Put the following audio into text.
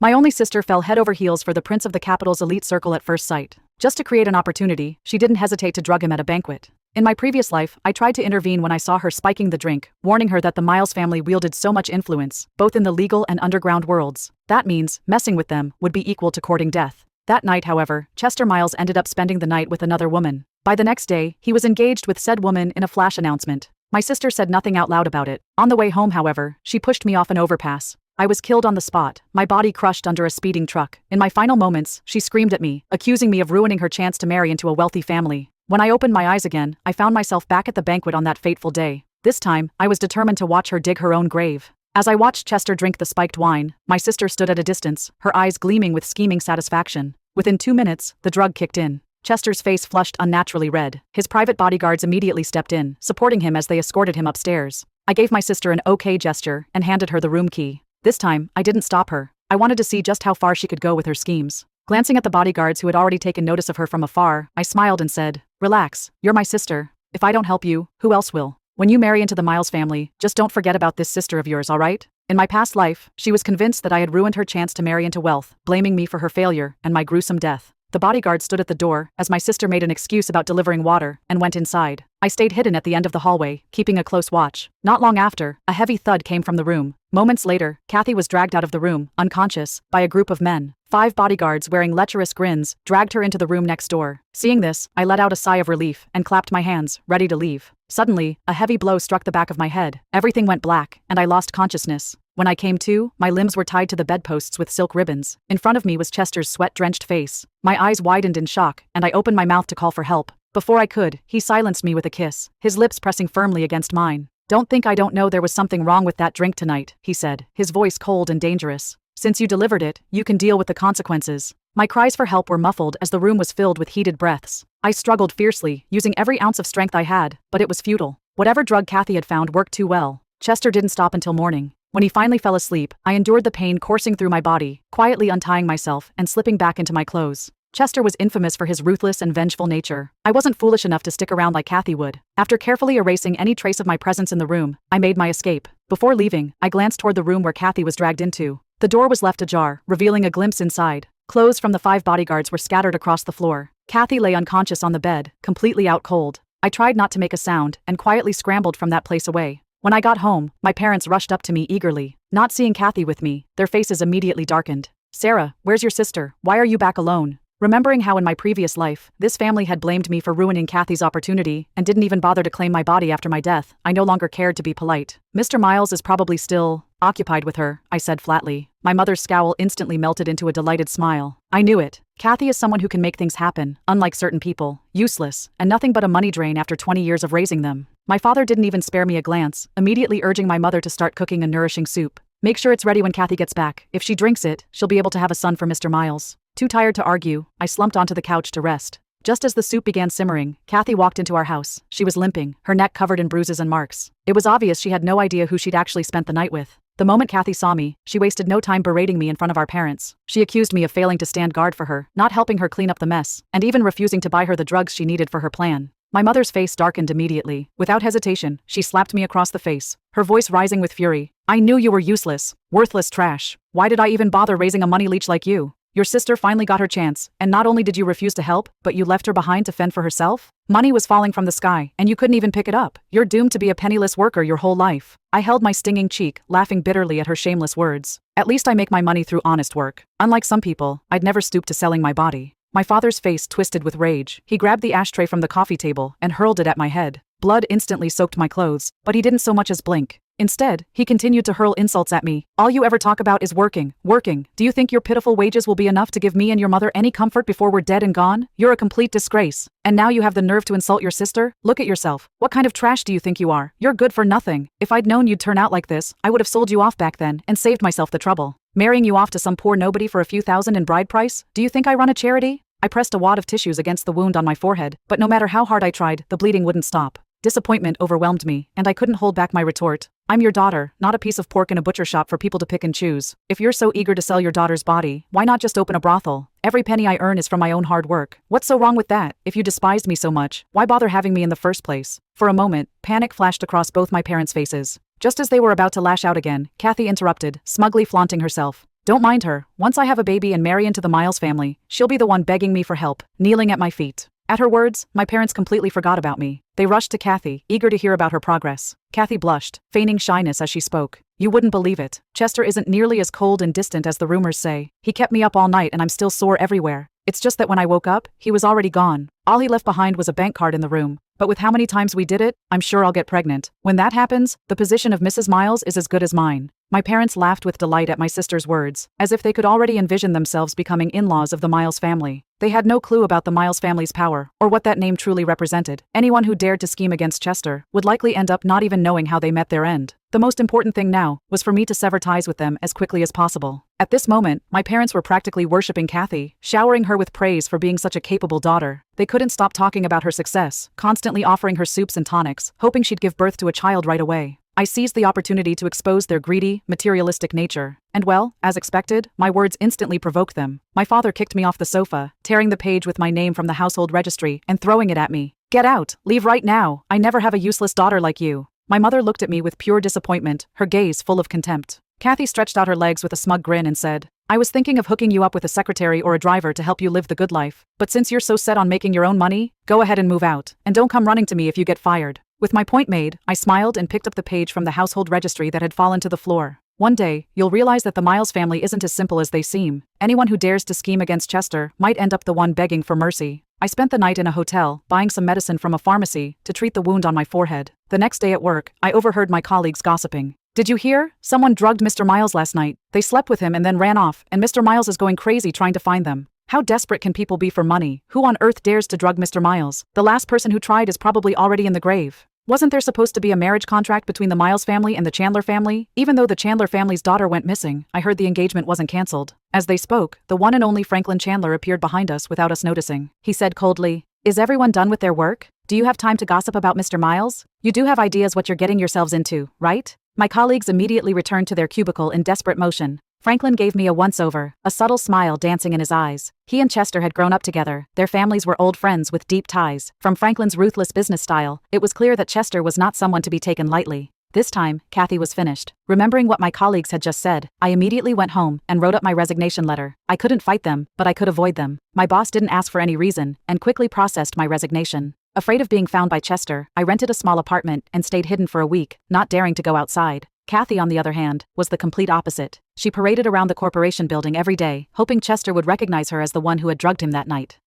My only sister fell head over heels for the prince of the capital's elite circle at first sight. Just to create an opportunity, she didn't hesitate to drug him at a banquet. In my previous life, I tried to intervene when I saw her spiking the drink, warning her that the Miles family wielded so much influence, both in the legal and underground worlds. That means, messing with them would be equal to courting death. That night, however, Chester Miles ended up spending the night with another woman. By the next day, he was engaged with said woman in a flash announcement. My sister said nothing out loud about it. On the way home, however, she pushed me off an overpass. I was killed on the spot, my body crushed under a speeding truck. In my final moments, she screamed at me, accusing me of ruining her chance to marry into a wealthy family. When I opened my eyes again, I found myself back at the banquet on that fateful day. This time, I was determined to watch her dig her own grave. As I watched Chester drink the spiked wine, my sister stood at a distance, her eyes gleaming with scheming satisfaction. Within 2 minutes, the drug kicked in. Chester's face flushed unnaturally red. His private bodyguards immediately stepped in, supporting him as they escorted him upstairs. I gave my sister an okay gesture and handed her the room key. This time, I didn't stop her. I wanted to see just how far she could go with her schemes. Glancing at the bodyguards who had already taken notice of her from afar, I smiled and said, "Relax, you're my sister. If I don't help you, who else will? When you marry into the Miles family, just don't forget about this sister of yours, alright?" In my past life, she was convinced that I had ruined her chance to marry into wealth, blaming me for her failure and my gruesome death. The bodyguard stood at the door as my sister made an excuse about delivering water and went inside. I stayed hidden at the end of the hallway, keeping a close watch. Not long after, a heavy thud came from the room. Moments later, Kathy was dragged out of the room, unconscious, by a group of men. 5 bodyguards wearing lecherous grins dragged her into the room next door. Seeing this, I let out a sigh of relief and clapped my hands, ready to leave. Suddenly, a heavy blow struck the back of my head. Everything went black, and I lost consciousness. When I came to, my limbs were tied to the bedposts with silk ribbons. In front of me was Chester's sweat-drenched face. My eyes widened in shock, and I opened my mouth to call for help. Before I could, he silenced me with a kiss, his lips pressing firmly against mine. "Don't think I don't know there was something wrong with that drink tonight," he said, his voice cold and dangerous. "Since you delivered it, you can deal with the consequences." My cries for help were muffled as the room was filled with heated breaths. I struggled fiercely, using every ounce of strength I had, but it was futile. Whatever drug Kathy had found worked too well. Chester didn't stop until morning. When he finally fell asleep, I endured the pain coursing through my body, quietly untying myself and slipping back into my clothes. Chester was infamous for his ruthless and vengeful nature. I wasn't foolish enough to stick around like Kathy would. After carefully erasing any trace of my presence in the room, I made my escape. Before leaving, I glanced toward the room where Kathy was dragged into. The door was left ajar, revealing a glimpse inside. Clothes from the 5 bodyguards were scattered across the floor. Kathy lay unconscious on the bed, completely out cold. I tried not to make a sound and quietly scrambled from that place away. When I got home, my parents rushed up to me eagerly. Not seeing Kathy with me, their faces immediately darkened. "Sarah, where's your sister? Why are you back alone?" Remembering how in my previous life, this family had blamed me for ruining Kathy's opportunity and didn't even bother to claim my body after my death, I no longer cared to be polite. "Mr. Miles is probably still occupied with her," I said flatly. My mother's scowl instantly melted into a delighted smile. I knew it. Kathy is someone who can make things happen, unlike certain people. Useless, and nothing but a money drain after 20 years of raising them. My father didn't even spare me a glance, immediately urging my mother to start cooking a nourishing soup. "Make sure it's ready when Kathy gets back. If she drinks it, she'll be able to have a son for Mr. Miles." Too tired to argue, I slumped onto the couch to rest. Just as the soup began simmering, Kathy walked into our house. She was limping, her neck covered in bruises and marks. It was obvious she had no idea who she'd actually spent the night with. The moment Kathy saw me, she wasted no time berating me in front of our parents. She accused me of failing to stand guard for her, not helping her clean up the mess, and even refusing to buy her the drugs she needed for her plan. My mother's face darkened immediately. Without hesitation, she slapped me across the face, her voice rising with fury. "I knew you were useless, worthless trash. Why did I even bother raising a money leech like you? Your sister finally got her chance, and not only did you refuse to help, but you left her behind to fend for herself? Money was falling from the sky, and you couldn't even pick it up. You're doomed to be a penniless worker your whole life." I held my stinging cheek, laughing bitterly at her shameless words. "At least I make my money through honest work. Unlike some people, I'd never stoop to selling my body." My father's face twisted with rage. He grabbed the ashtray from the coffee table and hurled it at my head. Blood instantly soaked my clothes, but he didn't so much as blink. Instead, he continued to hurl insults at me. "All you ever talk about is working, working. Do you think your pitiful wages will be enough to give me and your mother any comfort before we're dead and gone? You're a complete disgrace. And now you have the nerve to insult your sister? Look at yourself. What kind of trash do you think you are? You're good for nothing. If I'd known you'd turn out like this, I would have sold you off back then and saved myself the trouble. Marrying you off to some poor nobody for a few thousand in bride price? Do you think I run a charity?" I pressed a wad of tissues against the wound on my forehead, but no matter how hard I tried, the bleeding wouldn't stop. Disappointment overwhelmed me, and I couldn't hold back my retort. "I'm your daughter, not a piece of pork in a butcher shop for people to pick and choose. If you're so eager to sell your daughter's body, why not just open a brothel? Every penny I earn is from my own hard work. What's so wrong with that? If you despised me so much, why bother having me in the first place?" For a moment, panic flashed across both my parents' faces. Just as they were about to lash out again, Kathy interrupted, smugly flaunting herself. Don't mind her. Once I have a baby and marry into the Miles family, she'll be the one begging me for help, kneeling at my feet. At her words, my parents completely forgot about me. They rushed to Kathy, eager to hear about her progress. Kathy blushed, feigning shyness as she spoke. You wouldn't believe it. Chester isn't nearly as cold and distant as the rumors say. He kept me up all night and I'm still sore everywhere. It's just that when I woke up, he was already gone. All he left behind was a bank card in the room. But with how many times we did it, I'm sure I'll get pregnant. When that happens, the position of Mrs. Miles is as good as mine. My parents laughed with delight at my sister's words, as if they could already envision themselves becoming in-laws of the Miles family. They had no clue about the Miles family's power, or what that name truly represented. Anyone who dared to scheme against Chester would likely end up not even knowing how they met their end. The most important thing now was for me to sever ties with them as quickly as possible. At this moment, my parents were practically worshipping Kathy, showering her with praise for being such a capable daughter. They couldn't stop talking about her success, constantly offering her soups and tonics, hoping she'd give birth to a child right away. I seized the opportunity to expose their greedy, materialistic nature. And well, as expected, my words instantly provoked them. My father kicked me off the sofa, tearing the page with my name from the household registry and throwing it at me. Get out! Leave right now! I never have a useless daughter like you. My mother looked at me with pure disappointment, her gaze full of contempt. Kathy stretched out her legs with a smug grin and said, I was thinking of hooking you up with a secretary or a driver to help you live the good life. But since you're so set on making your own money, go ahead and move out. And don't come running to me if you get fired. With my point made, I smiled and picked up the page from the household registry that had fallen to the floor. One day, you'll realize that the Miles family isn't as simple as they seem. Anyone who dares to scheme against Chester might end up the one begging for mercy. I spent the night in a hotel, buying some medicine from a pharmacy to treat the wound on my forehead. The next day at work, I overheard my colleagues gossiping. Did you hear? Someone drugged Mr. Miles last night. They slept with him and then ran off, and Mr. Miles is going crazy trying to find them. How desperate can people be for money? Who on earth dares to drug Mr. Miles? The last person who tried is probably already in the grave. Wasn't there supposed to be a marriage contract between the Miles family and the Chandler family? Even though the Chandler family's daughter went missing, I heard the engagement wasn't cancelled. As they spoke, the one and only Franklin Chandler appeared behind us without us noticing. He said coldly, Is everyone done with their work? Do you have time to gossip about Mr. Miles? You do have ideas what you're getting yourselves into, right? My colleagues immediately returned to their cubicle in desperate motion. Franklin gave me a once-over, a subtle smile dancing in his eyes. He and Chester had grown up together. Their families were old friends with deep ties. From Franklin's ruthless business style, it was clear that Chester was not someone to be taken lightly. This time, Kathy was finished. Remembering what my colleagues had just said, I immediately went home and wrote up my resignation letter. I couldn't fight them, but I could avoid them. My boss didn't ask for any reason, and quickly processed my resignation. Afraid of being found by Chester, I rented a small apartment and stayed hidden for a week, not daring to go outside. Kathy, on the other hand, was the complete opposite. She paraded around the corporation building every day, hoping Chester would recognize her as the one who had drugged him that night.